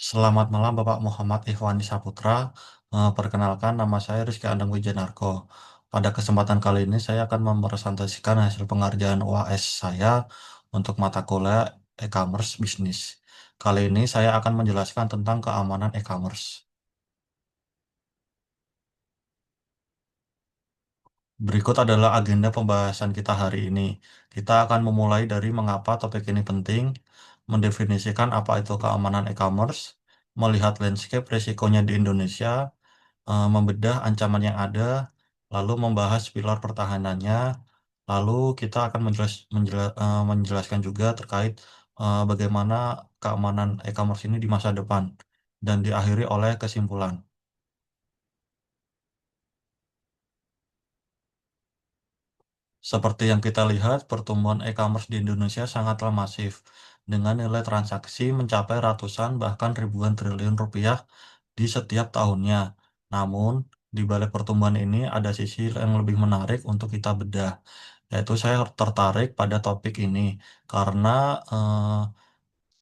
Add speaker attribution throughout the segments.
Speaker 1: Selamat malam Bapak Muhammad Ihwani Saputra. Perkenalkan nama saya Rizky Andang Wijanarko. Pada kesempatan kali ini saya akan mempresentasikan hasil pengerjaan UAS saya untuk mata kuliah e-commerce bisnis. Kali ini saya akan menjelaskan tentang keamanan e-commerce. Berikut adalah agenda pembahasan kita hari ini. Kita akan memulai dari mengapa topik ini penting, mendefinisikan apa itu keamanan e-commerce, melihat landscape risikonya di Indonesia, membedah ancaman yang ada, lalu membahas pilar pertahanannya, lalu kita akan menjelaskan juga terkait bagaimana keamanan e-commerce ini di masa depan, dan diakhiri oleh kesimpulan. Seperti yang kita lihat, pertumbuhan e-commerce di Indonesia sangatlah masif, dengan nilai transaksi mencapai ratusan bahkan ribuan triliun rupiah di setiap tahunnya. Namun, di balik pertumbuhan ini ada sisi yang lebih menarik untuk kita bedah, yaitu saya tertarik pada topik ini karena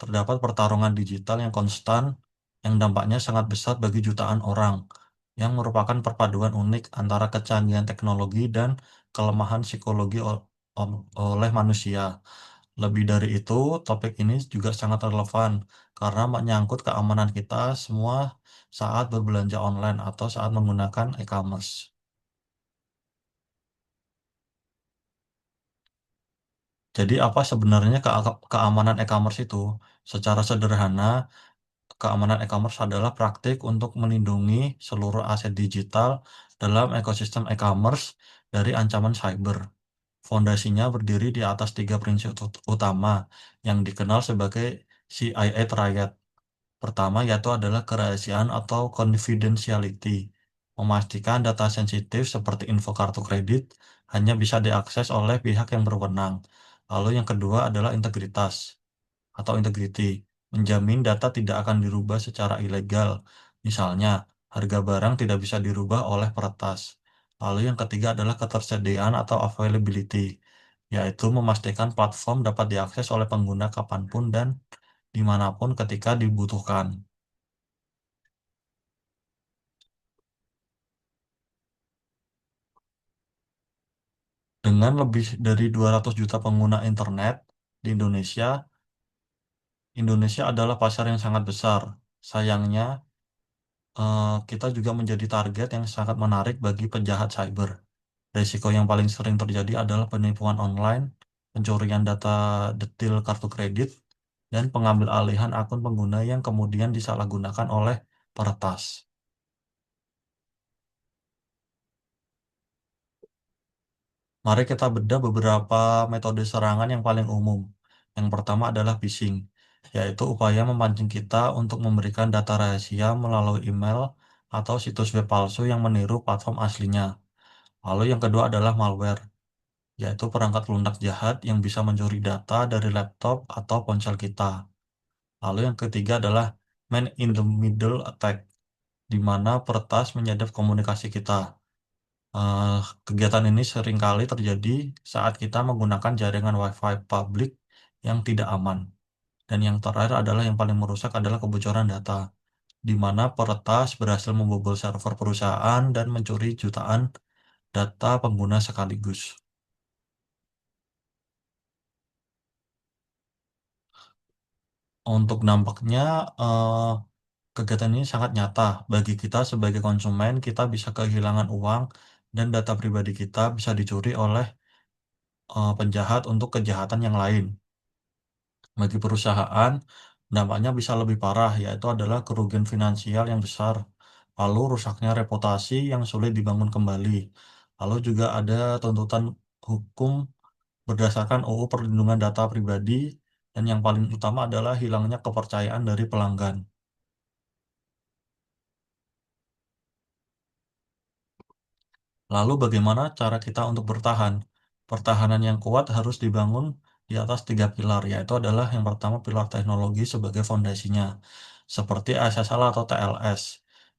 Speaker 1: terdapat pertarungan digital yang konstan yang dampaknya sangat besar bagi jutaan orang, yang merupakan perpaduan unik antara kecanggihan teknologi dan kelemahan psikologi oleh manusia. Lebih dari itu, topik ini juga sangat relevan karena menyangkut keamanan kita semua saat berbelanja online atau saat menggunakan e-commerce. Jadi apa sebenarnya keamanan e-commerce itu? Secara sederhana, keamanan e-commerce adalah praktik untuk melindungi seluruh aset digital dalam ekosistem e-commerce dari ancaman cyber. Fondasinya berdiri di atas tiga prinsip utama yang dikenal sebagai CIA Triad. Pertama yaitu adalah kerahasiaan atau confidentiality, memastikan data sensitif seperti info kartu kredit hanya bisa diakses oleh pihak yang berwenang. Lalu yang kedua adalah integritas atau integrity, menjamin data tidak akan dirubah secara ilegal. Misalnya, harga barang tidak bisa dirubah oleh peretas. Lalu yang ketiga adalah ketersediaan atau availability, yaitu memastikan platform dapat diakses oleh pengguna kapanpun dan dimanapun ketika dibutuhkan. Dengan lebih dari 200 juta pengguna internet di Indonesia, Indonesia adalah pasar yang sangat besar. Sayangnya, kita juga menjadi target yang sangat menarik bagi penjahat cyber. Risiko yang paling sering terjadi adalah penipuan online, pencurian data detil kartu kredit, dan pengambil alihan akun pengguna yang kemudian disalahgunakan oleh peretas. Mari kita bedah beberapa metode serangan yang paling umum. Yang pertama adalah phishing, yaitu upaya memancing kita untuk memberikan data rahasia melalui email atau situs web palsu yang meniru platform aslinya. Lalu yang kedua adalah malware, yaitu perangkat lunak jahat yang bisa mencuri data dari laptop atau ponsel kita. Lalu yang ketiga adalah man in the middle attack, di mana peretas menyadap komunikasi kita. Eh, Kegiatan ini seringkali terjadi saat kita menggunakan jaringan Wi-Fi publik yang tidak aman. Dan yang terakhir adalah yang paling merusak adalah kebocoran data, di mana peretas berhasil membobol server perusahaan dan mencuri jutaan data pengguna sekaligus. Untuk dampaknya, eh, kegiatan ini sangat nyata. Bagi kita sebagai konsumen, kita bisa kehilangan uang dan data pribadi kita bisa dicuri oleh penjahat untuk kejahatan yang lain. Bagi perusahaan, dampaknya bisa lebih parah, yaitu adalah kerugian finansial yang besar, lalu rusaknya reputasi yang sulit dibangun kembali. Lalu juga ada tuntutan hukum berdasarkan UU Perlindungan Data Pribadi, dan yang paling utama adalah hilangnya kepercayaan dari pelanggan. Lalu bagaimana cara kita untuk bertahan? Pertahanan yang kuat harus dibangun di atas tiga pilar, yaitu adalah yang pertama pilar teknologi sebagai fondasinya, seperti SSL atau TLS,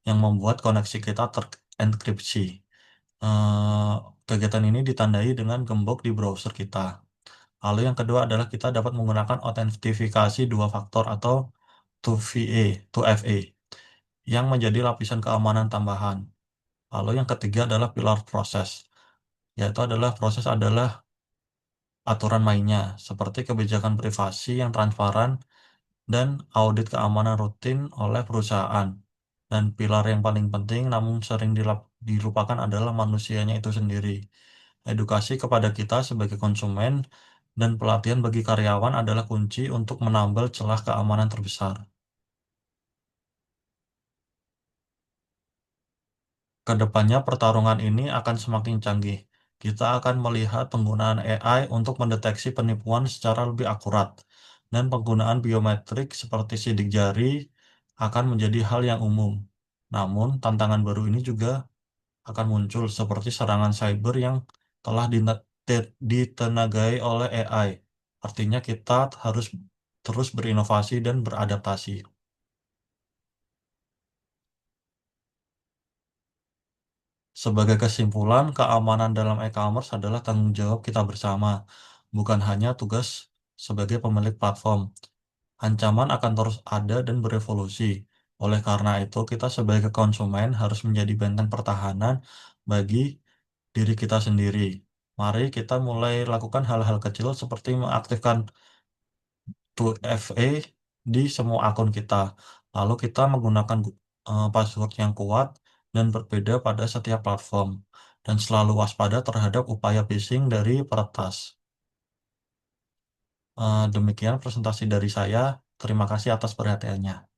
Speaker 1: yang membuat koneksi kita terenkripsi. Eh, Kegiatan ini ditandai dengan gembok di browser kita. Lalu yang kedua adalah kita dapat menggunakan autentifikasi dua faktor atau 2FA, yang menjadi lapisan keamanan tambahan. Lalu yang ketiga adalah pilar proses, yaitu adalah aturan mainnya, seperti kebijakan privasi yang transparan dan audit keamanan rutin oleh perusahaan. Dan pilar yang paling penting namun sering dilupakan adalah manusianya itu sendiri. Edukasi kepada kita sebagai konsumen dan pelatihan bagi karyawan adalah kunci untuk menambal celah keamanan terbesar. Kedepannya pertarungan ini akan semakin canggih. Kita akan melihat penggunaan AI untuk mendeteksi penipuan secara lebih akurat, dan penggunaan biometrik seperti sidik jari akan menjadi hal yang umum. Namun, tantangan baru ini juga akan muncul seperti serangan cyber yang telah ditenagai oleh AI. Artinya kita harus terus berinovasi dan beradaptasi. Sebagai kesimpulan, keamanan dalam e-commerce adalah tanggung jawab kita bersama, bukan hanya tugas sebagai pemilik platform. Ancaman akan terus ada dan berevolusi. Oleh karena itu, kita sebagai konsumen harus menjadi benteng pertahanan bagi diri kita sendiri. Mari kita mulai lakukan hal-hal kecil seperti mengaktifkan 2FA di semua akun kita. Lalu kita menggunakan password yang kuat dan berbeda pada setiap platform. Dan selalu waspada terhadap upaya phishing dari peretas. Demikian presentasi dari saya. Terima kasih atas perhatiannya.